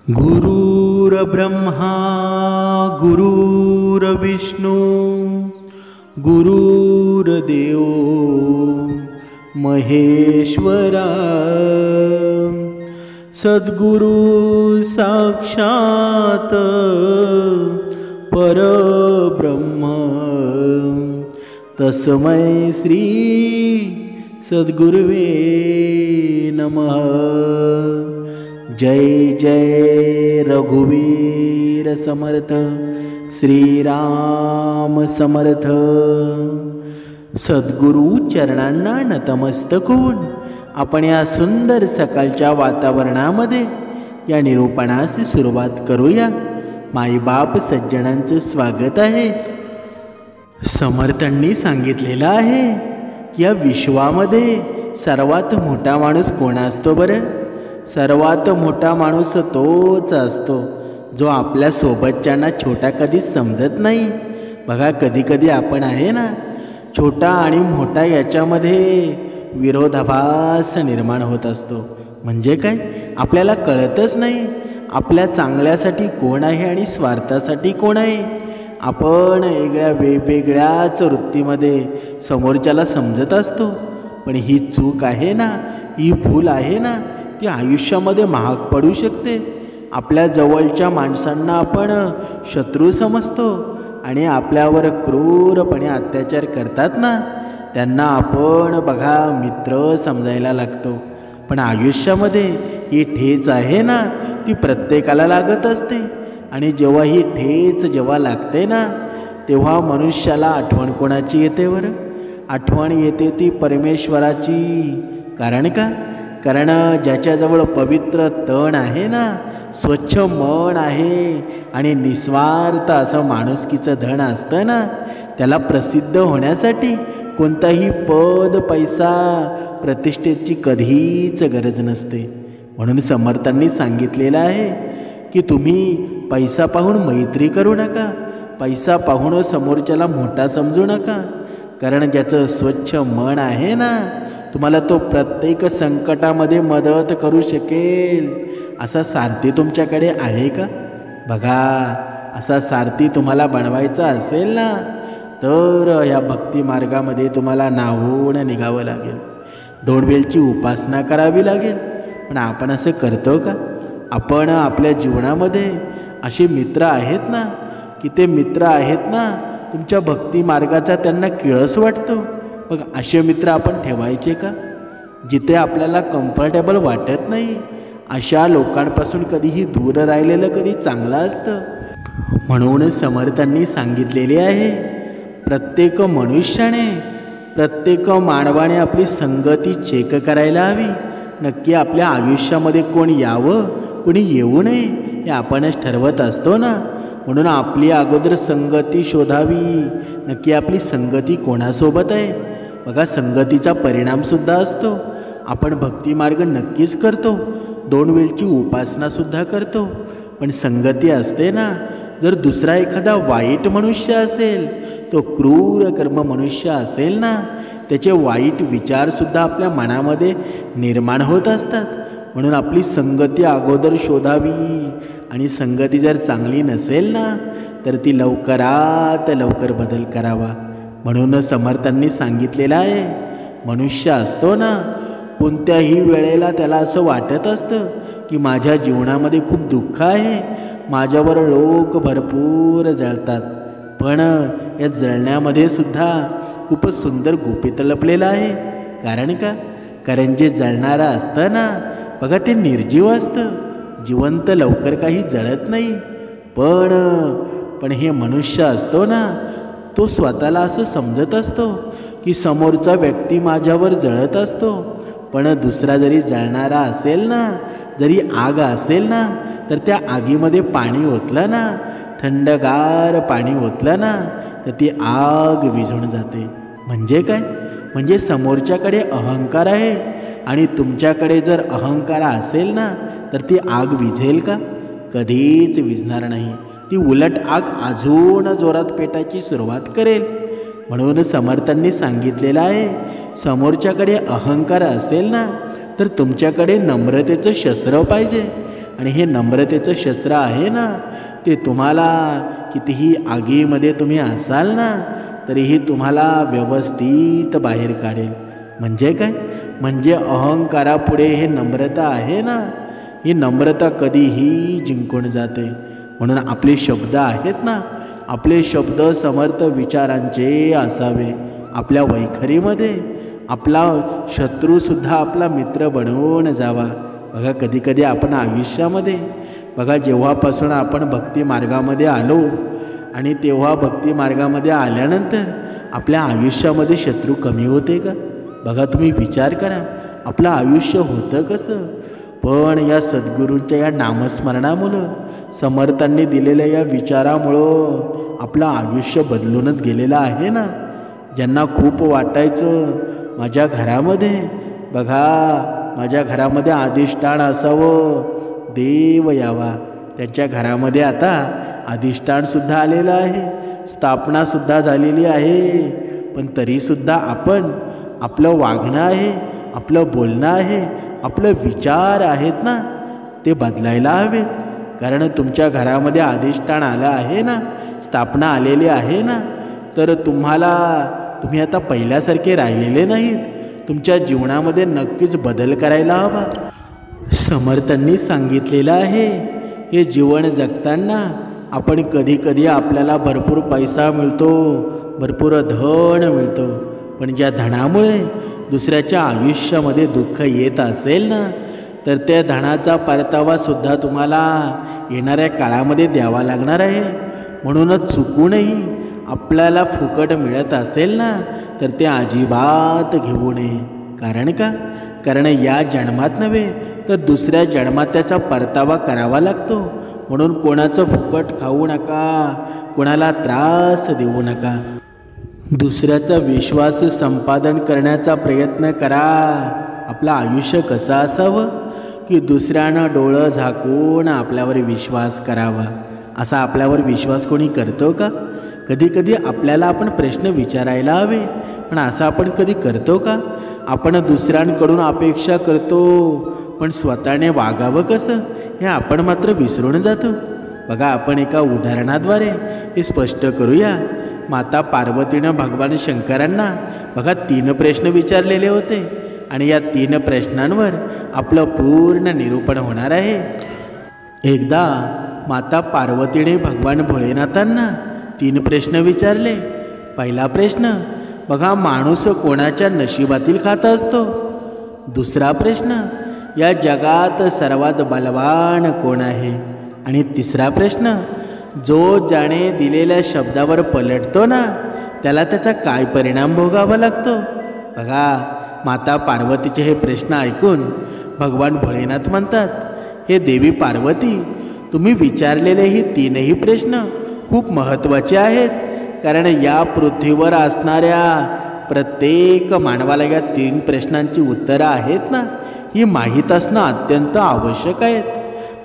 गुरुर्ब्रह्मा गुरुर्विष्णू गुरुर्देव महेश्वरा सद्गुरु साक्षात परब्रह्म तस्मै श्री सद्गुरुवे नमः। जय जय रघुवीर समर्थ श्रीराम समर्थ। सद्गुरु चरणांना नतमस्तक होऊन आपण या सुंदर सकाळच्या वातावरणामध्ये या निरूपणास सुरुवात करूया। माईबाप सज्जनांचं स्वागत आहे। समर्थांनी सांगितलेलं आहे की या विश्वामध्ये सर्वात मोठा माणूस कोण असतो बरं? सर्वात मोठा माणूस तोच असतो जो आपल्या सोबतच्यांना छोटा कधीच समजत नाही। बघा, कधी कधी आपण आहे ना, छोटा आणि मोठा याच्यामध्ये विरोधाभास निर्माण होत असतो। म्हणजे काय, आपल्याला कळतच नाही आपल्या चांगल्यासाठी कोण आहे आणि स्वार्थासाठी कोण आहे। आपण वेगवेगळ्याच वृत्तीमध्ये समोरच्याला समजत असतो, पण ही चूक आहे ना, ही भूल आहे ना, ती आयुष्यामध्ये महाग पडू शकते। आपल्या जवळच्या माणसांना आपण शत्रू समजतो आणि आपल्यावर क्रूरपणे अत्याचार करतात ना, त्यांना आपण बघा मित्र समजायला लागतो। पण आयुष्यामध्ये ही ठेच आहे ना, ती प्रत्येकाला लागत असते आणि जेव्हा ही ठेच लागते ना, तेव्हा मनुष्याला आठवण कोणाची येते बरं? आठवण येते ती परमेश्वराची। कारण का? कारण ज्याच्याजवळ पवित्र तन आहे ना, स्वच्छ मन आहे आणि निस्वार्थ असं माणुसकीचं धन असतं ना, त्याला प्रसिद्ध होण्यासाठी कोणताही पद पैसा प्रतिष्ठेची कधीच गरज नसते। म्हणून समर्थांनी सांगितलेलं आहे की तुम्ही पैसा पाहून मैत्री करू नका, पैसा पाहून समोरच्याला मोठा समजू नका। कारण ज्याचं स्वच्छ मन आहे ना, तुम्हाला तो प्रत्येक संकटामध्ये मदत करू शकेल। असा सारथी तुमच्याकडे आहे का? बघा, असा सारथी तुम्हाला बनवायचा असेल ना, तर या भक्ती मार्गामध्ये तुम्हाला नाहून निघावं लागेल, दोन वेळची उपासना करावी लागेल। पण आपण असं करतो का? आपण आपल्या जीवनामध्ये असे मित्र आहेत ना, की ते मित्र आहेत ना, तुमच्या भक्ती मार्गाचा त्यांना किळस वाटतो। मग असे मित्र आपण ठेवायचे का? जिथे आपल्याला कम्फर्टेबल वाटत नाही, अशा लोकांपासून कधीही दूर राहिलेलं कधी चांगलं असतं। म्हणून समर्थांनी सांगितलेले आहे, प्रत्येक मनुष्याने, प्रत्येक मानवाने आपली संगती चेक करायला हवी। नक्की आपल्या आयुष्यामध्ये कोण यावं, कोणी येऊ नये हे आपणच ठरवत असतो ना। म्हणून आपली अगोदर संगती शोधावी, नक्की आपली संगती कोणासोबत आहे। बघा, संगतीचा परिणामसुद्धा असतो। आपण भक्तिमार्ग नक्कीच करतो, दोन वेळची उपासनासुद्धा करतो, पण संगती असते ना, जर दुसरा एखादा वाईट मनुष्य असेल, तो क्रूर कर्म मनुष्य असेल ना, त्याचे वाईट विचारसुद्धा आपल्या मनामध्ये निर्माण होत असतात। म्हणून आपली संगती अगोदर शोधावी आणि संगती जर चांगली नसेल ना, तर ती लवकरात लवकर बदल करावा। म्हणून समर्थांनी सांगितलेलं आहे, मनुष्य असतो ना, कोणत्याही वेळेला त्याला असं वाटत असतं की माझ्या जीवनामध्ये खूप दुःख आहे, माझ्यावर लोक भरपूर जळतात। पण या जळण्यामध्ये सुद्धा खूप सुंदर गुपित लपलेलं आहे। कारण का? कारण जे जळणारं असतं ना, बघा, ते निर्जीव असतं, जिवंत लवकर काही जळत नाही। पण हे मनुष्य असतो ना, तो स्वतःला असं समजत असतो की समोरचा व्यक्ती माझ्यावर जळत असतो, पण दुसरा जरी जळणारा असेल ना, जरी आग असेल ना, तर त्या आगीमध्ये पाणी ओतलं ना, थंडगार पाणी ओतलं ना, तर ती आग विझून जाते। म्हणजे काय? म्हणजे समोरच्याकडे अहंकार आहे आणि तुमच्याकडे जर अहंकार असेल ना, तर ती आग विझेल का? कधीच विझणार नाही। ती उलट आग अजून जोरात पेटायची सुरुवात करेल। म्हणून समर्थांनी सांगितलेलं आहे, समोरच्याकडे अहंकार असेल ना, तर तुमच्याकडे नम्रतेचं शस्त्र पाहिजे आणि हे नम्रतेचं शस्त्र आहे ना, ते तुम्हाला कितीही आगीमध्ये तुम्ही असाल ना तरीही तुम्हाला व्यवस्थित बाहेर काढेल. म्हणजे काय? म्हणजे अहंकारापुढे हे नम्रता आहे ना, ही नम्रता कधीही जिंकून जाते. म्हणून आपले शब्द आहेत ना, आपले शब्द समर्थ विचारांचे असावे. आपल्या वैखरीमध्ये आपला शत्रूसुद्धा आपला मित्र बनवून जावा. बघा, कधीकधी आपण आयुष्यामध्ये बघा, जेव्हापासून आपण भक्ती मार्गामध्ये आलो आणि तेव्हा भक्ती मार्गामध्ये आल्यानंतर आपल्या आयुष्यामध्ये शत्रू कमी होते का? बघा, तुम्ही विचार करा, आपलं आयुष्य होतं कसं? पण या सद्गुरूंच्या या नामस्मरणामुळं, समर्थांनी दिलेल्या या विचारामुळं आपलं आयुष्य बदलूनच गेलेलं आहे ना. ज्यांना खूप वाटायचं माझ्या घरामध्ये बघा, माझ्या घरामध्ये अधिष्ठान असावं, देव यावा, त्यांच्या घरामध्ये आता अधिष्ठानसुद्धा आलेलं आहे, स्थापनासुद्धा झालेली आहे. पण तरीसुद्धा आपण आपलं वागणं आहे, आपलं बोलणं आहे, आपलं विचार आहेत ना, ते बदलायला हवेत. कारण तुमच्या घरामध्ये अधिष्ठान आलं आहे ना, स्थापना आलेली आहे ना, तर तुम्ही आता पहिल्यासारखे राहिलेले नाहीत. तुमच्या जीवनामध्ये नक्कीच बदल करायला हवा. समर्थांनी सांगितलेलं आहे, हे जीवन जगताना आपण कधी आपल्याला भरपूर पैसा मिळतो, भरपूर धन मिळतो, पण ज्या धनामुळे दुसऱ्याच्या आयुष्यामध्ये दुःख येत असेल ना, तर त्या धनाचा परतावासुद्धा तुम्हाला येणाऱ्या काळामध्ये द्यावा लागणार आहे. म्हणूनच चुकूनही आपल्याला फुकट मिळत असेल ना, तर ते अजिबात घेऊ नये. कारण का? कारण या जन्मात नव्हे तर दुसऱ्या जन्मात त्याचा परतावा करावा लागतो. म्हणून कोणाचं फुकट खाऊ नका, कोणाला त्रास देऊ नका. दुसऱ्याचा विश्वास संपादन करण्याचा प्रयत्न करा. आपलं आयुष्य कसं असावं की दुसऱ्यानं डोळं झाकून आपल्यावर विश्वास करावा. असा आपल्यावर विश्वास कोणी करतो का? कधी आपल्याला आपण प्रश्न विचारायला हवे, पण असं आपण कधी करतो का? आपण दुसऱ्यांकडून अपेक्षा करतो, पण स्वतःने वागावं कसं हे आपण मात्र विसरून जातो. बघा, आपण एका उदाहरणाद्वारे हे स्पष्ट करूया. माता पार्वतीनं भगवान शंकरांना बघा 3 प्रश्न विचारलेले होते आणि या 3 प्रश्नांवर आपलं पूर्ण निरूपण होणार आहे. एकदा माता पार्वतीने भगवान भोलेनाथांना 3 प्रश्न विचारले. पहिला प्रश्न बघा, माणूस कोणाच्या नशिबातील खाता असतो? दुसरा प्रश्न, या जगात सर्वात बलवान कोण आहे? आणि तिसरा प्रश्न, जो ज्याने दिलेल्या शब्दावर पलटतो ना, त्याला त्याचा काय परिणाम भोगावा लागतो? बघा, माता पार्वतीचे हे प्रश्न ऐकून भगवान भोलेनाथ म्हणतात, हे देवी पार्वती, तुम्ही विचारलेले ही 3ही प्रश्न खूप महत्त्वाचे आहेत. कारण या पृथ्वीवर असणाऱ्या प्रत्येक मानवाला या 3 प्रश्नांची उत्तरं आहेत ना, ही माहीत असणं अत्यंत आवश्यक आहेत.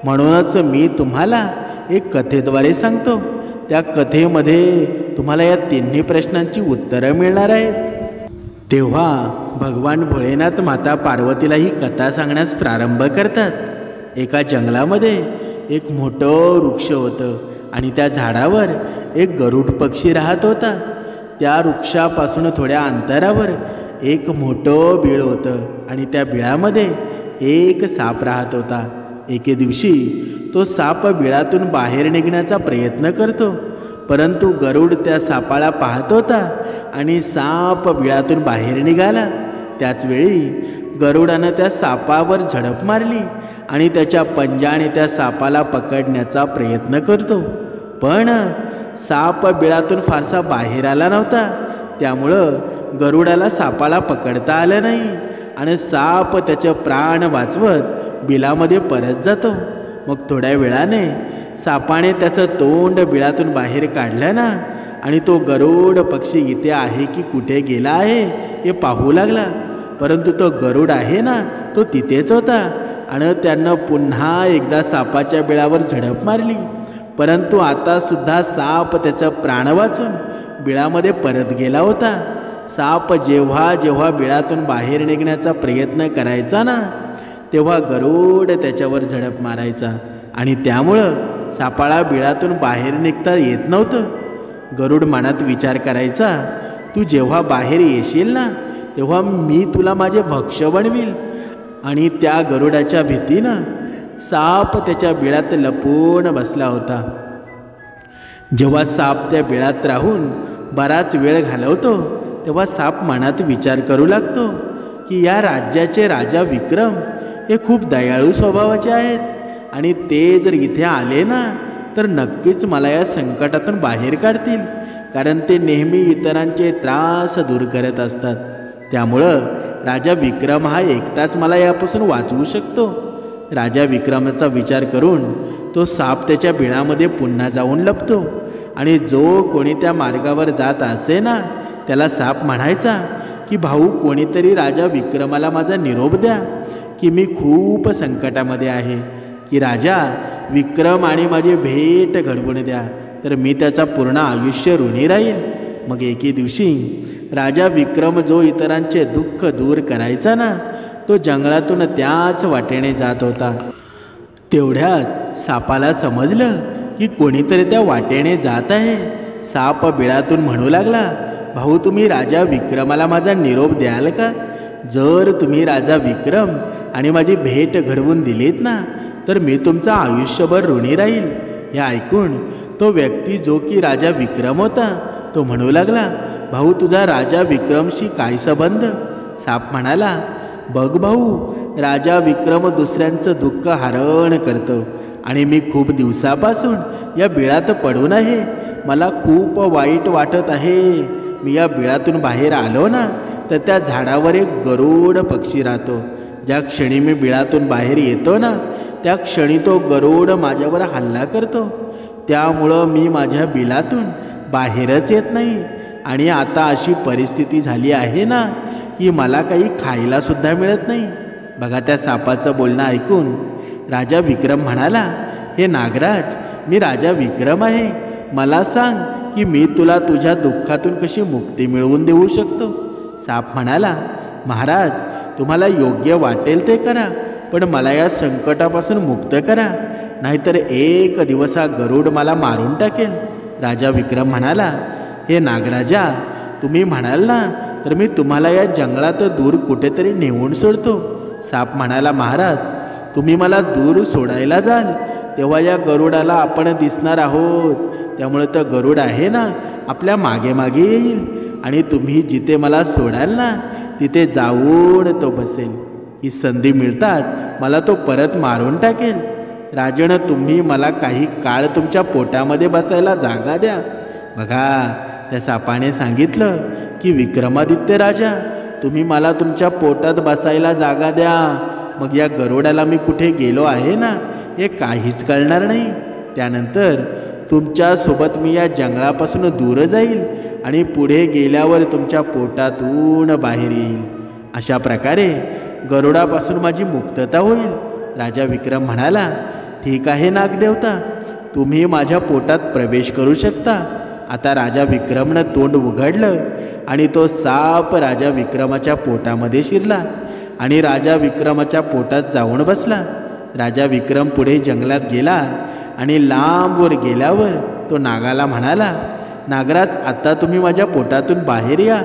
म्हणूनच मी तुम्हाला एक कथेद्वारे सांगतो. त्या कथेमध्ये तुम्हाला या 3ही प्रश्नांची उत्तरं मिळणार आहेत. तेव्हा भगवान भोलेनाथ माता पार्वतीला ही कथा सांगण्यास प्रारंभ करतात. एका जंगलामध्ये एक मोठं वृक्ष होतं आणि त्या झाडावर एक गरुड पक्षी राहत होता. त्या वृक्षापासून थोड्या अंतरावर एक मोठं बिळ होतं आणि त्या बिळामध्ये एक साप राहत होता. एके दिवशी तो साप बिळातून बाहेर निघण्याचा प्रयत्न करतो, परंतु गरुड त्या सापाला पाहत होता आणि साप बिळातून बाहेर निघाला. त्याचवेळी गरुडानं त्या सापावर झडप मारली आणि त्याच्या पंजाने त्या सापाला पकडण्याचा प्रयत्न करतो. पण साप बिळातून फारसा बाहेर आला नव्हता. त्यामुळं गरुडाला सापाला पकडता आलं नाही आणि साप त्याचे प्राण वाचवत बिलामध्ये परत जातो. मग थोड्या वेळाने सापाने त्याचं तोंड बिळातून बाहेर काढलं ना, आणि तो गरुड पक्षी इथे आहे की कुठे गेला आहे हे पाहू लागला. परंतु तो गरुड आहे ना, तो तिथेच होता आणि त्यानं पुन्हा एकदा सापाच्या बिळावर झडप मारली. परंतु आता सुद्धा साप त्याचा प्राण वाचून बिळामध्ये परत गेला होता. साप जेव्हा जेव्हा बिळातून बाहेर निघण्याचा प्रयत्न करायचा ना, तेव्हा गरुड त्याच्यावर झडप मारायचा आणि त्यामुळं सापाला बिळातून बाहेर निघता येत नव्हतं. गरुड मनात विचार करायचा, तू जेव्हा बाहेर येशील ना तेव्हा मी तुला माझे भक्ष्य बनवील. आणि त्या गरुडाच्या भीतीनं साप त्याच्या बिळात लपून बसला होता. जेव्हा साप त्या बिळात राहून बराच वेळ घालवतो तेव्हा साप मनात विचार करू लागतो की या राज्याचे राजा विक्रम हे खूप दयाळू स्वभावाचे आहेत आणि ते जर इथे आले ना तर नक्कीच मला या संकटातून बाहेर काढतील, कारण ते नेहमी इतरांचे त्रास दूर करत असतात. त्यामुळं राजा विक्रम हा एकटाच मला यापासून वाचवू शकतो. राजा विक्रमाचा विचार करून तो साप त्याच्या बिळामध्ये पुन्हा जाऊन लपतो आणि जो कोणी त्या मार्गावर जात असे ना त्याला साप म्हणायचा की भाऊ, कोणीतरी राजा विक्रमाला माझा निरोप द्या की मी खूप संकटामध्ये आहे, की राजा विक्रम आणि माझी भेट घडवून द्या, तर मी त्याचा पूर्ण आयुष्य ऋणी राहील. मग एके दिवशी राजा विक्रम जो इतरांचे दुःख दूर करायचा ना तो जंगलातून त्याच वाटेने जात होता. तेवढ्यात सापाला समजलं की कोणीतरी त्या वाटेने जात आहे. साप बिळातून म्हणू लागला, भाऊ, तुम्ही राजा विक्रमाला माझा निरोप द्याल का? जर तुम्ही राजा विक्रम आणि माझी भेट घडवून दिलीत ना तर मी तुमचं आयुष्यभर ऋणी राहील. हे ऐकून तो व्यक्ती जो की राजा विक्रम होता तो म्हणू लागला, भाऊ, तुझा राजा विक्रमशी काय संबंध? साप म्हणाला, बघ भाऊ, राजा विक्रम दुसऱ्यांचं दुःख हरण करतो आणि मी खूप दिवसापासून या बिळात पडून आहे. मला खूप वाईट वाटत आहे. मी या बिळातून बाहेर आलो ना तर त्या झाडावर एक गरुड पक्षी राहतो. ज्या क्षणी मी बिळातून बाहेर येतो ना त्या क्षणी तो गरुड माझ्यावर हल्ला करतो. त्यामुळं मी माझ्या बिळातून बाहेरच येत नाही आणि आता अशी परिस्थिती झाली आहे ना की मला काही खायला सुद्धा मिळत नाही. बघा, त्या सापाचं बोलणं ऐकून राजा विक्रम म्हणाला, हे नागराज, मी राजा विक्रम आहे. मला सांग की मी तुला तुझ्या दुःखातून कशी मुक्ती मिळवून देऊ शकतो? साप म्हणाला, महाराज, तुम्हाला योग्य वाटेल ते करा, पण मला या संकटापासून मुक्त करा, नाहीतर एक दिवस हा गरुड मला मारून टाकेल. राजा विक्रम म्हणाला, हे नागराजा, तुम्ही म्हणाल ना तर मी तुम्हाला या जंगलात दूर कुठेतरी नेऊन सोडतो. साप म्हणाला, महाराज, तुम्ही मला दूर सोडायला जाल तेव्हा या गरुडाला आपण दिसणार आहोत. त्यामुळे तो गरुड आहे ना आपल्या मागे मागे येईल आणि तुम्ही जिथे मला सोडाल ना तिथे जाऊन तो बसेल. ही संधी मिळताच मला तो परत मारून टाकेल. राजन, तुम्ही मला काही काळ तुमच्या पोटामध्ये बसायला जागा द्या. बघा, त्या सापाने सांगितलं की विक्रमादित्य राजा, तुम्ही मला तुमच्या पोटात बसायला जागा द्या. मग या गरुडाला मी कुठे गेलो आहे ना हे काहीच कळणार नाही. त्यानंतर तुमच्यासोबत मी या जंगलापासून दूर जाईल आणि पुढे गेल्यावर तुमच्या पोटातून बाहेर येईल. अशा प्रकारे गरुडापासून माझी मुक्तता होईल. राजा विक्रम म्हणाला, ठीक आहे नागदेवता, तुम्ही माझ्या पोटात प्रवेश करू शकता. आता राजा विक्रमनं तोंड उघडलं आणि तो साप राजा विक्रमाच्या पोटामध्ये शिरला आणि राजा विक्रमाच्या पोटात जाऊन बसला. राजा विक्रम पुढे जंगलात गेला आणि लांबवर गेल्यावर तो नागाला म्हणाला, नागराज, आता तुम्ही माझ्या पोटातून बाहेर या.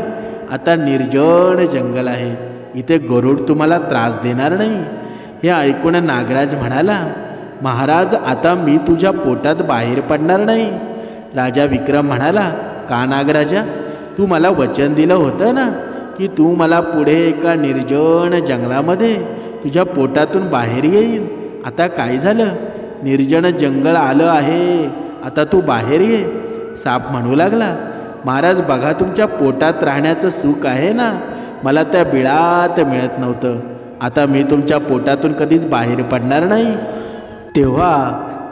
आता निर्जन जंगल आहे, इथे गरुड तुम्हाला त्रास देणार नाही. हे ऐकून नागराज म्हणाला, महाराज, आता मी तुझ्या पोटात बाहेर पडणार नाही. राजा विक्रम म्हणाला, का नागराजा, तू मला वचन दिलं होतं ना की तू मला पुढे एका निर्जन जंगलामध्ये तुझ्या पोटातून बाहेर येईल. आता काय झालं? निर्जन जंगल आलं आहे, आता तू बाहेर ये. साप म्हणू लागला, महाराज, बघा, तुमच्या पोटात राहण्याचं सुख आहे ना मला त्या बिळात मिळत नव्हतं. आता मी तुमच्या पोटातून कधीच बाहेर पडणार नाही. तेव्हा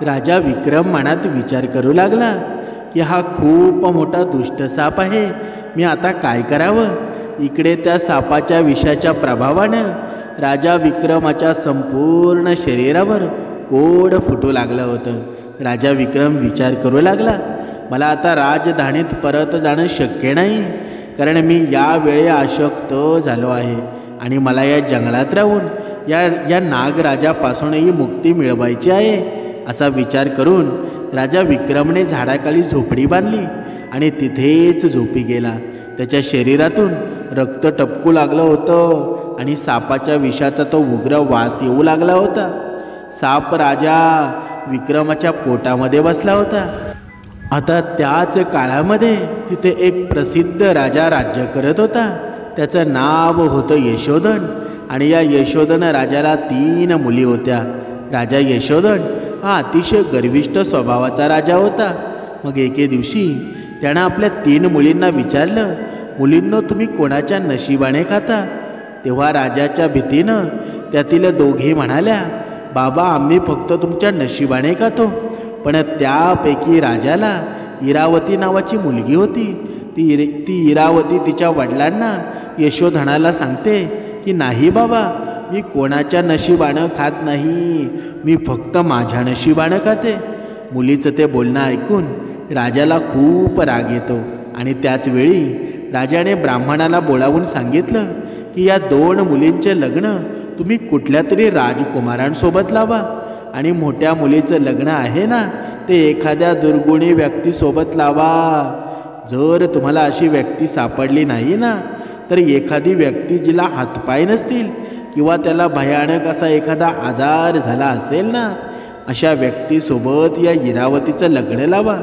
राजा विक्रम मनात विचार करू लागला की हा खूप मोठा दुष्ट साप आहे, मी आता काय करावं? इकडे त्या सापाच्या विषाच्या प्रभावानं राजा विक्रमाच्या संपूर्ण शरीरावर कोड फुटू लागलं होतं. राजा विक्रम विचार करू लागला, मला आता राजधानीत परत जाणं शक्य नाही, कारण मी यावेळी अशक्त झालो आहे आणि मला या जंगलात राहून या नागराजापासूनही मुक्ती मिळवायची आहे असा विचार करून राजा विक्रमने झाडाखाली झोपडी बांधली आणि तिथेच झोपी गेला. त्याच्या शरीरातून रक्त टपकू लागलं होतं आणि सापाच्या विषाचा तो उग्र वास येऊ लागला होता. साप राजा विक्रमाच्या पोटामध्ये बसला होता. आता त्याच काळामध्ये तिथे एक प्रसिद्ध राजा राज्य करत होता. त्याचं नाव होतं यशोधन आणि या यशोधन राजाला 3 मुली होत्या. राजा यशोधन हा अतिशय गर्विष्ठ स्वभावाचा राजा होता. मग एके दिवशी त्यानं आपल्या 3 मुलींना विचारलं, मुलींनो तुम्ही कोणाच्या नशिबाने खाता? तेव्हा राजाच्या भीतीनं त्यातील दोघी म्हणाल्या, बाबा आम्ही फक्त तुमच्या नशिबाने खातो. पण त्यापैकी राजाला इरावती नावाची मुलगी होती. ती इरावती तिच्या वडिलांना यशोधनाला सांगते की नाही बाबा मी कोणाच्या नशिबानं खात नाही, मी फक्त माझ्या नशिबानं खाते. मुलीचं ते बोलणं ऐकून राजाला खूप राग येतो आणि त्याच वेळी राजाने ब्राह्मणाला बोलावून सांगितलं की या 2 मुलींचे लग्न तुम्ही कुठल्या तरी राजकुमारांसोबत लावा आणि मोठ्या मुलीचं लग्न आहे ना ते एखाद्या दुर्गुणी व्यक्तीसोबत लावा. जर तुम्हाला अशी व्यक्ती सापडली नाही ना तर एखादी व्यक्ती जिला हातपाय नसतील किंवा त्याला भयानक असा एखादा आजार झाला असेल ना अशा व्यक्तीसोबत या इरावतीचं लग्न लावा.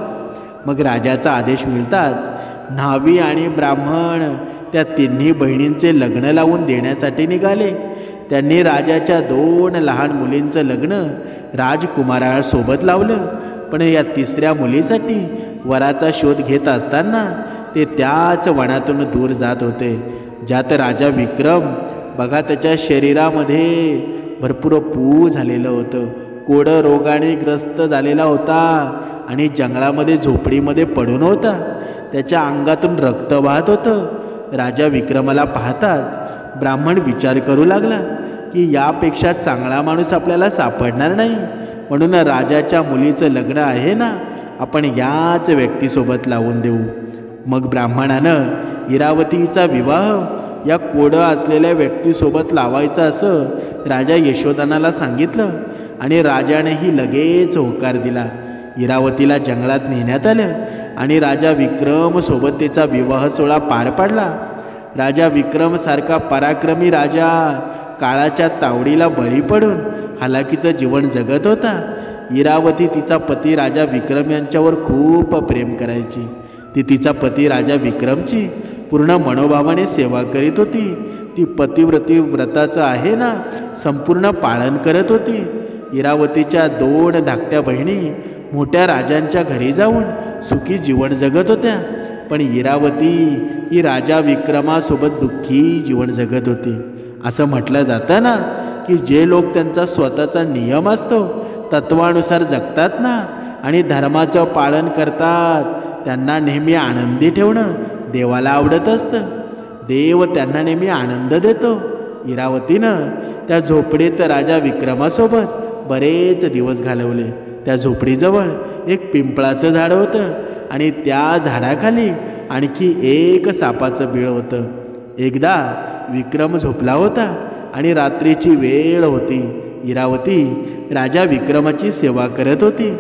मग राजाचा आदेश मिळताच न्हावी आणि ब्राह्मण त्या 3 बहिणींचे लग्न लावून देण्यासाठी निघाले. त्यांनी राजाच्या 2 लहान मुलींचं लग्न राजकुमारासोबत लावलं. पण या 3ऱ्या मुलीसाठी वराचा शोध घेत असताना ते त्याच वनातून दूर जात होते ज्यात राजा विक्रम बघा त्याच्या शरीरामध्ये भरपूर पू झालेलं होतं, कोडं रोगाने ग्रस्त झालेला होता आणि जंगलामध्ये झोपडीमध्ये पडून होता. त्याच्या अंगातून रक्त वाहत होतं. राजा विक्रमाला पाहताच ब्राह्मण विचार करू लागला की यापेक्षा चांगला माणूस आपल्याला सापडणार नाही, म्हणून राजाच्या मुलीचं लग्न आहे ना आपण याच व्यक्तीसोबत लावून देऊ. मग ब्राह्मणानं इरावतीचा विवाह या कोडं असलेल्या व्यक्तीसोबत लावायचा असं राजा यशोधनाला सांगितलं आणि राजानेही लगेच होकार दिला. इरावतीला जंगलात नेण्यात आलं आणि राजा विक्रम सोबत तिचा विवाह सोहळा पार पाडला. राजा विक्रमसारखा पराक्रमी राजा काळाच्या तावडीला बळी पडून हालाकीचं जीवन जगत होता. इरावती तिचा पती राजा विक्रम यांच्यावर खूप प्रेम करायची. ती तिचा पती राजा विक्रमची पूर्ण मनोभावाने सेवा करीत होती. ती पतिव्रती व्रताचं आहे ना संपूर्ण पालन करत होती. इरावतीच्या 2 धाकट्या बहिणी मोठ्या राजांच्या घरी जाऊन सुखी जीवन जगत होत्या. पण इरावती ही राजा विक्रमासोबत दुःखी जीवन जगत होती. असं म्हटलं जातं ना की जे लोक त्यांचा स्वतःचा नियम असतो तत्वानुसार जगतात ना आणि धर्माचं पालन करतात त्यांना नेहमी आनंदी ठेवणं देवाला आवडत असतं. देव त्यांना नेहमी आनंद देतो. इरावतीनं त्या झोपडीत राजा विक्रमासोबत बरेच दिवस घालवले. त्या झोपडीजवळ एक पिंपळाचं झाड होतं आणि त्या झाडाखाली आणखी एक सापाचं बिळ होतं. एकदा विक्रम झोपला होता आणि रात्रीची वेळ होती. इरावती राजा विक्रमाची सेवा करत होती.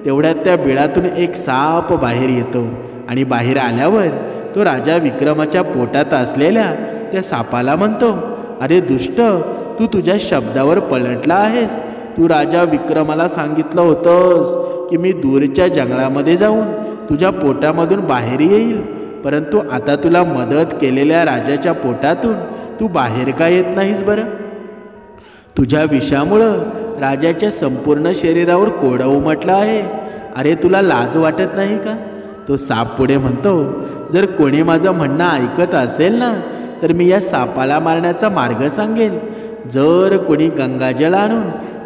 तेवढ्यात त्या बिळातून एक साप बाहेर येतो आणि बाहेर आल्यावर तो राजा विक्रमाच्या पोटात असलेल्या त्या सापाला म्हणतो, अरे दुष्ट, तू तुझ्या शब्दावर पलटला आहेस. तू राजा विक्रमाला सांगितलं होतंस की मी दूरच्या जंगलामध्ये जाऊन तुझ्या पोटामधून बाहेर येईल, परंतु आता तुला मदत केलेल्या राजाच्या पोटातून तू बाहेर का येत नाहीस बरं? तुझ्या विषामुळं राजाच्या संपूर्ण शरीरावर कोडं उमटलं आहे. अरे तुला लाज वाटत नाही का? तो साप पुढे म्हणतो, जर कोणी माझं म्हणणं ऐकत असेल ना तर मी या सापाला मारण्याचा मार्ग सांगेन. जर कोणी गंगाजळ आणून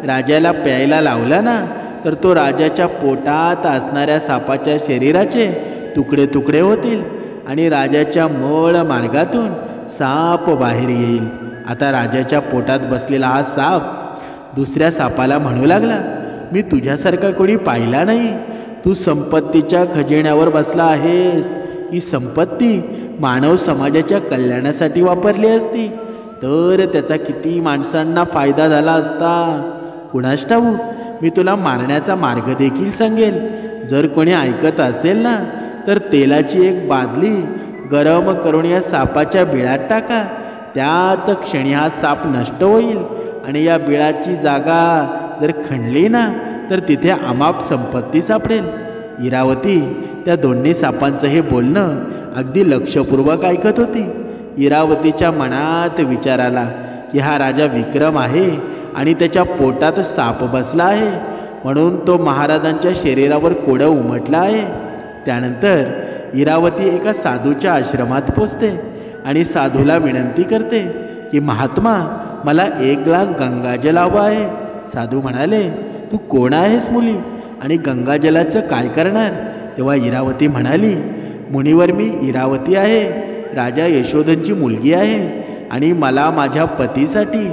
राजाला प्यायला लावला ना तर तो राजाच्या पोटात असणाऱ्या सापाच्या शरीराचे तुकडे तुकडे होतील आणि राजाच्या मळ मार्गातून साप बाहेर येईल. आता राजाच्या पोटात बसलेला हा साप दुसऱ्या सापाला म्हणू लागला, मी तुझ्यासारखा कोणी पाहिला नाही. तू संपत्तीच्या खजिन्यावर बसला आहेस. ही संपत्ती मानव समाजाच्या कल्याणासाठी वापरली असती. तर त्याचा किती माणसांना फायदा झाला असता कुणास ठाऊक. मी तुला मारण्याचा मार्ग देखील सांगेल. जर कोणी ऐकत असेल ना तर तेलाची एक बादली गरम करून या सापाच्या बिळात टाका. त्याच क्षणी हा साप नष्ट होईल आणि या बिळाची जागा जर खणली ना तर तिथे अमाप संपत्ती सापडेल. इरावती त्या दोन्ही सापांचं हे बोलणं अगदी लक्षपूर्वक ऐकत होती. इरावतीच्या मनात विचार आला की हा राजा विक्रम आहे आणि त्याच्या पोटात साप बसला आहे म्हणून तो महाराजांच्या शरीरावर कोडं उमटला आहे. त्यानंतर इरावती एका साधूच्या आश्रमात पोचते आणि साधूला विनंती करते की महात्मा मला एक ग्लास गंगाजल हवं आहे. साधू म्हणाले, तू कोण आहेस मुली आणि गंगाजलाचं काय करणार? तेव्हा इरावती म्हणाली, मुनीवर मी इरावती आहे, राजा यशोधनची मुलगी आहे आणि मला माझ्या पतीसाठी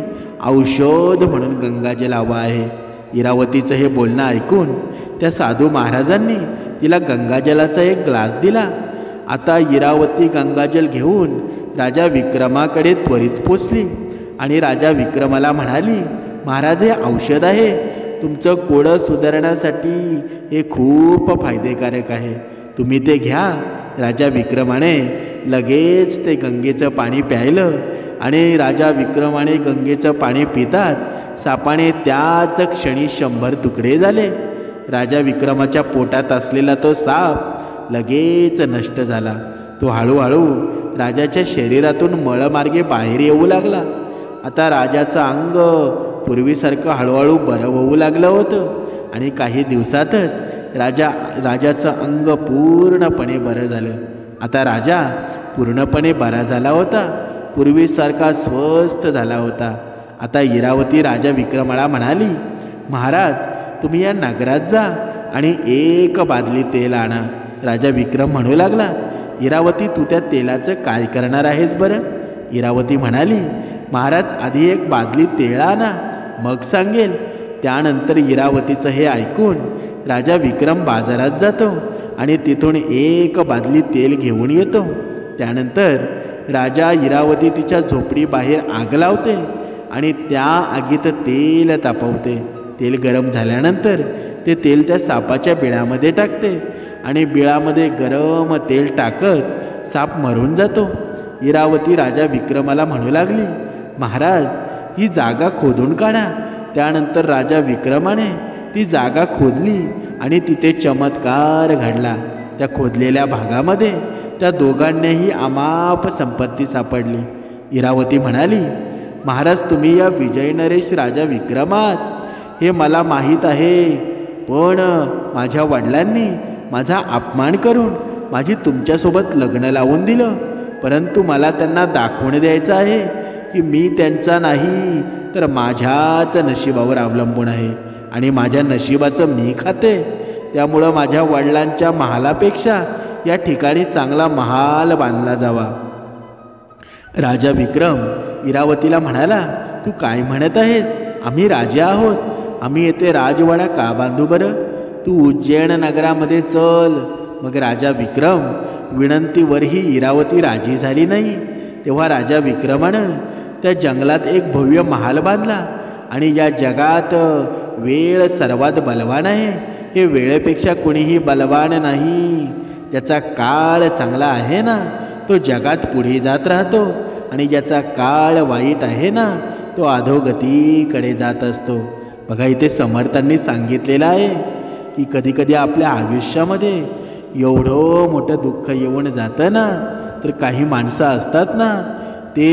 औषध म्हणून गंगाजल हवं आहे. इरावतीचं हे बोलणं ऐकून त्या साधू महाराजांनी तिला गंगाजलाचा एक ग्लास दिला. आता इरावती गंगाजल घेऊन राजा विक्रमाकडे त्वरित पोचली आणि राजा विक्रमाला म्हणाली, महाराज हे औषध आहे, तुमचं कोडं सुधारण्यासाठी हे खूप फायदेकारक आहे, तुम्ही ते घ्या. राजा विक्रमाने लगेच ते गंगेचं पाणी प्यायलं आणि राजा विक्रमाने गंगेचं पाणी पिताच सापाने त्याच क्षणी 100 तुकडे झाले. राजा विक्रमाच्या पोटात असलेला तो साप लगेच नष्ट झाला. तो हळूहळू राजाच्या शरीरातून मळमार्गे बाहेर येऊ लागला. आता राजाचं अंग पूर्वीसारखं हळूहळू बरं होऊ लागलं होतं आणि काही दिवसातच राजाचं अंग पूर्णपणे बरं झालं. आता राजा पूर्णपणे बरा झाला होता, पूर्वीसारखा स्वस्थ झाला होता. आता इरावती राजा विक्रमाला म्हणाली, महाराज तुम्ही या नगरात जा आणि एक बादली तेल आणा. राजा विक्रम म्हणू लागला, इरावती तू त्या तेलाचं काय करणार आहेस बरं? इरावती म्हणाली, महाराज आधी एक बादली तेल आणा मग सांगेल. त्यानंतर इरावतीचं हे ऐकून राजा विक्रम बाजारात जातो आणि तिथून एक बादली तेल घेऊन येतो. त्यानंतर राजा इरावती तिच्या झोपडीबाहेर आग लावते आणि त्या आगीत तेल तापवते. तेल गरम झाल्यानंतर ते तेल त्या सापाच्या बिळामध्ये टाकते आणि बिळामध्ये गरम तेल टाकत साप मरून जातो. इरावती राजा विक्रमाला म्हणू लागली, महाराज ही जागा खोदून काढा. त्यानंतर राजा विक्रमाने ती जागा खोदली आणि तिथे चमत्कार घडला. त्या खोदलेल्या भागामध्ये त्या दोघांनाही अमाप संपत्ती सापडली. इरावती म्हणाली, महाराज तुम्ही या विजयनरेश राजा विक्रमात हे मला माहीत आहे, पण माझ्या वडिलांनी माझा अपमान करून माझी तुमच्यासोबत लग्न लावून दिलं. परंतु मला त्यांना दाखवून द्यायचं आहे की मी त्यांचा नाही तर माझ्याच नशिबावर अवलंबून आहे आणि माझ्या नशिबाचं मी खाते. त्यामुळं माझ्या वडिलांच्या महालापेक्षा या ठिकाणी चांगला महाल बांधला जावा. राजा विक्रम इरावतीला म्हणाला, तू काय म्हणत आहेस? आम्ही राजे आहोत, आम्ही येथे राजवाडा का बांधू बरं? तू उज्जैन नगरामध्ये चल. मग राजा विक्रम विनंतीवरही इरावती राजी झाली नाही. तेव्हा राजा विक्रमानं त्या जंगलात एक भव्य महाल बांधला आणि या जगात वेळ सर्वात बलवान आहे, हे वेळेपेक्षा कोणीही बलवान नाही. ज्याचा काळ चांगला आहे ना तो जगात पुढे जात राहतो आणि ज्याचा काळ वाईट आहे ना तो अधोगतीकडे जात असतो. बघा इथे समर्थांनी सांगितलेलं आहे की कधीकधी आपल्या आयुष्यामध्ये एवढं मोठं दुःख येऊन जातं ना तर काही माणसं असतात ना ते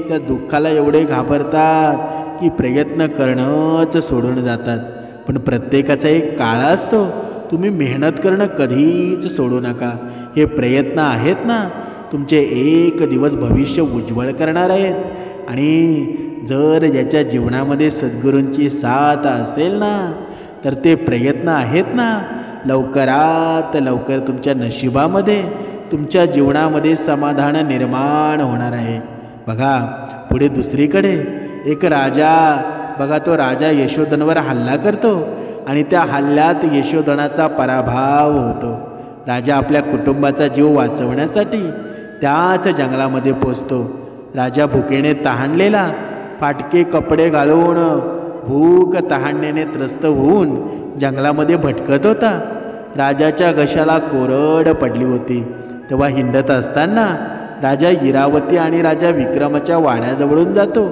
त्या दुःखाला एवढे घाबरतात की प्रयत्न करणंच सोडून जातात. पण प्रत्येकाचा एक काळ असतो, तुम्ही मेहनत करणं कधीच सोडू नका. हे प्रयत्न आहेत ना तुमचे एक दिवस भविष्य उज्ज्वल करणार आहेत आणि जर ज्याच्या जीवनामध्ये सद्गुरूंची साथ असेल ना तर ते प्रयत्न आहेत ना लवकरात लवकर तुमच्या नशिबामध्ये तुमच्या जीवनामध्ये समाधान निर्माण होणार आहे. बघा पुढे दुसरीकडे एक राजा, बघा तो राजा यशोधनवर हल्ला करतो आणि त्या हल्ल्यात यशोधनाचा पराभव होतो. राजा आपल्या कुटुंबाचा जीव वाचवण्यासाठी त्याच जंगलामध्ये पोचतो. राजा भुकेने तहानलेला फाटके कपडे घालून भूक तहानेने त्रस्त होऊन जंगलामध्ये भटकत होता. राजाच्या घशाला कोरड पडली होती. तेव्हा हिंडत असताना राजा इरावती आणि राजा विक्रमाच्या वाड्याजवळून जातो.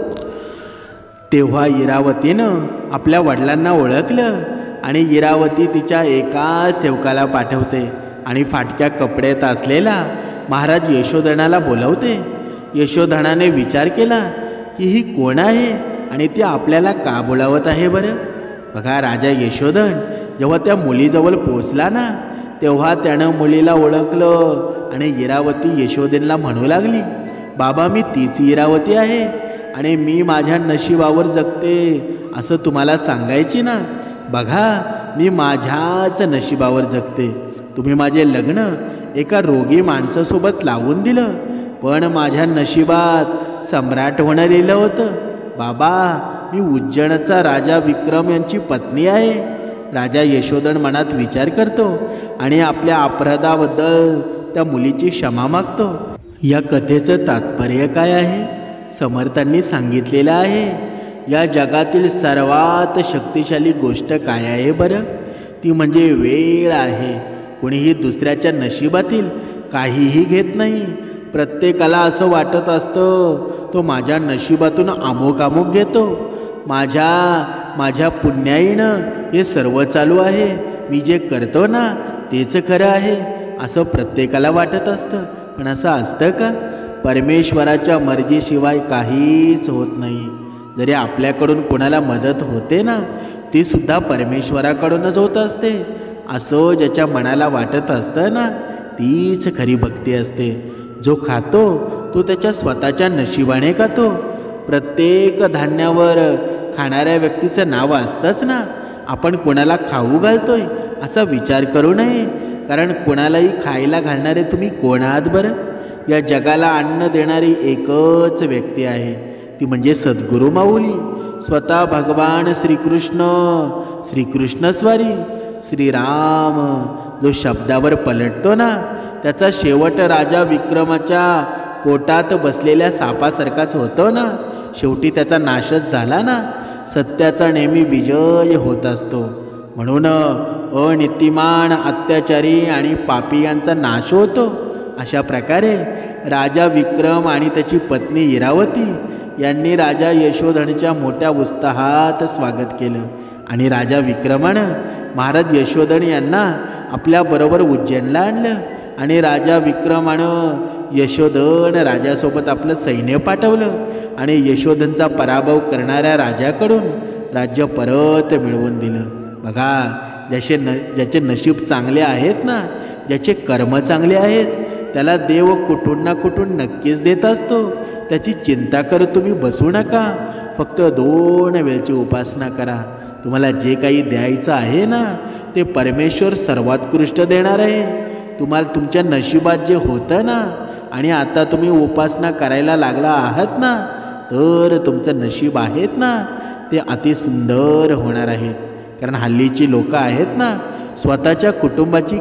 तेव्हा इरावतीनं आपल्या वडिलांना ओळखलं आणि इरावती तिच्या एका सेवकाला पाठवते आणि फाटक्या कपड्यात असलेला महाराज यशोधनाला बोलवते. यशोधनाने विचार केला की ही कोण आहे आणि ती आपल्याला का बोलावत आहे बरं. बघा, राजा यशोधन जेव्हा त्या मुलीजवळ पोचला ना, तेव्हा त्यानं मुलीला ओळखलं आणि इरावती यशोधनला म्हणू लागली, बाबा मी तीच इरावती आहे आणि मी माझ्या नशिबावर जगते असं तुम्हाला सांगायची ना. बघा, मी माझ्याच नशिबावर जगते. तुम्ही माझे लग्न एका रोगी माणसासोबत लावून दिलं, पण माझ्या नशिबात सम्राट होणं लिहिलं होतं. बाबा, मी उज्जैनचा राजा विक्रम यांची पत्नी आहे. राजा यशोधन मनात विचार करतो आणि आपल्या अपराधाबद्दल त्या मुलीची क्षमा मागतो. या कथेचं तात्पर्य काय आहे? समर्थांनी सांगितलेलं आहे, या जगातील सर्वात शक्तिशाली गोष्ट काय आहे बरं? ती म्हणजे वेळ आहे. कोणीही दुसऱ्याच्या नशिबातील काहीही घेत नाही. प्रत्येकाला असं वाटत असतं तो माझ्या नशिबातून अमुक अमुक घेतो. माझ्या पुण्याईनं हे सर्व चालू आहे. मी जे करतो ना तेच खरं आहे असं प्रत्येकाला वाटत असतं. पण असं असतं का? परमेश्वराच्या मर्जीशिवाय काहीच होत नाही. जरी आपल्याकडून कोणाला मदत होते ना, ती सुद्धा परमेश्वराकडूनच होत असते. असं ज्याच्या मनाला वाटत असतं ना, तीच खरी भक्ती असते. जो खातो तो त्याच्या स्वतःच्या नशिबाने खातो. प्रत्येक धान्यावर खाणाऱ्या व्यक्तीचं नाव असतंच ना. आपण कोणाला खाऊ घालतोय असा विचार करू नये, कारण कोणालाही खायला घालणारे तुम्ही कोण आहात बरं? या जगाला अन्न देणारी एकच व्यक्ती आहे, ती म्हणजे सद्गुरू माऊली. स्वतः भगवान श्रीकृष्णस्वारी श्रीराम जो शब्दावर पलटतो ना, त्याचा शेवट राजा विक्रमाच्या पोटात बसलेल्या सापासारखाच होतो ना. शेवटी त्याचा नाशच झाला ना. सत्याचा नेहमी विजय होत असतो. म्हणून अनितिमान, अत्याचारी आणि पापी यांचा नाश होतो. अशा प्रकारे राजा विक्रम आणि त्याची पत्नी इरावती यांनी राजा यशोधनच्या मोठ्या उत्साहात स्वागत केलं आणि राजा विक्रमानं महाराज यशोधन यांना आपल्याबरोबर उज्जैनला आणलं आणि राजा विक्रमानं यशोधन राजासोबत आपलं सैन्य पाठवलं आणि यशोधनचा पराभव करणाऱ्या राजाकडून राज्य परत मिळवून दिलं. बघा, ज्याचे नशीब चांगले आहेत ना, ज्याचे कर्म चांगले आहेत, त्याला देव कुठून ना कुठून नक्कीच देत असतो. त्याची चिंता करत तुम्ही बसू नका. फक्त 2 वेळची उपासना करा. तुम्हाला जे काही द्यायचं आहे ना, ते परमेश्वर सर्वोत्कृष्ट देणार आहे. तुम्हाला तुमच्या नशिबात जे होतं ना, आणि आता तुम्ही उपासना करायला लागला आहात ना, तर तुमचं नशीब आहेत ना, ते अतिसुंदर होणार आहेत. कारण हल्लीची लोकं आहेत ना, स्वतःच्या कुटुंबाची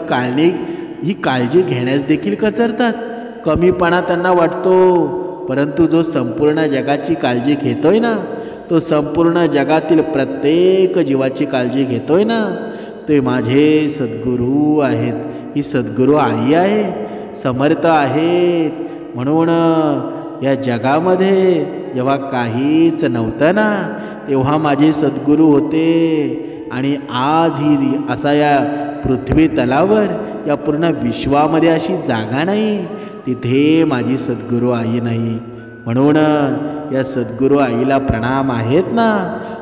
काळजी घेण्यास देखील कचरतात. कमीपणा त्यांना वाटतो. परंतु जो संपूर्ण जगाची काळजी घेतोय ना, तो संपूर्ण जगातील प्रत्येक जीवाची काळजी घेतोय ना, ते माझे सद्गुरू आहेत. ही सद्गुरू आई आहे, समर्थ आहेत. म्हणून या जगामध्ये जेव्हा काहीच नव्हतं ना, तेव्हा माझे सद्गुरू होते. आणि आज ही असा या पृथ्वी तलावर, या पूर्ण विश्वामध्ये अशी जागा नाही तिथे माझी सद्गुरू आई नाही. म्हणून या सद्गुरू आईला प्रणाम आहेत ना.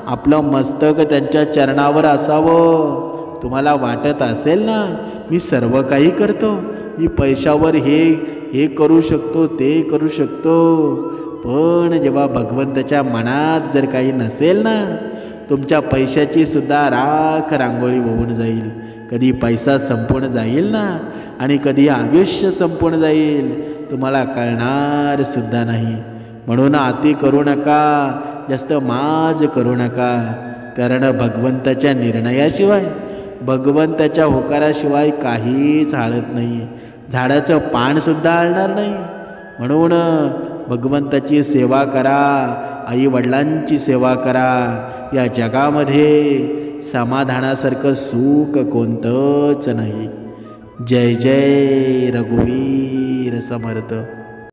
आपलं मस्तक त्यांच्या चरणावर असावं. तुम्हाला वाटत असेल ना, मी सर्व काही करतो, मी पैशावर हे करू शकतो, ते करू शकतो, पण जेव्हा भगवंताच्या मनात जर काही नसेल ना, तुमच्या पैशाची सुद्धा राख रांगोळी होऊन जाईल. कधी पैसा संपून जाईल ना, आणि कधी आयुष्य संपून जाईल, तुम्हाला कळणार सुद्धा नाही. म्हणून अति करू नका, जास्त माज करू नका. कारण भगवंताच्या निर्णयाशिवाय, भगवंताच्या होकाराशिवाय काहीच हालत नाही. झाडाचं पानसुद्धा हलणार नाही. म्हणून भगवंताची सेवा करा, आई वडिलांची सेवा करा. या जगामध्ये समाधानासारखं सुख कोणतंच नाही. जय जय रघुवीर समर्थ.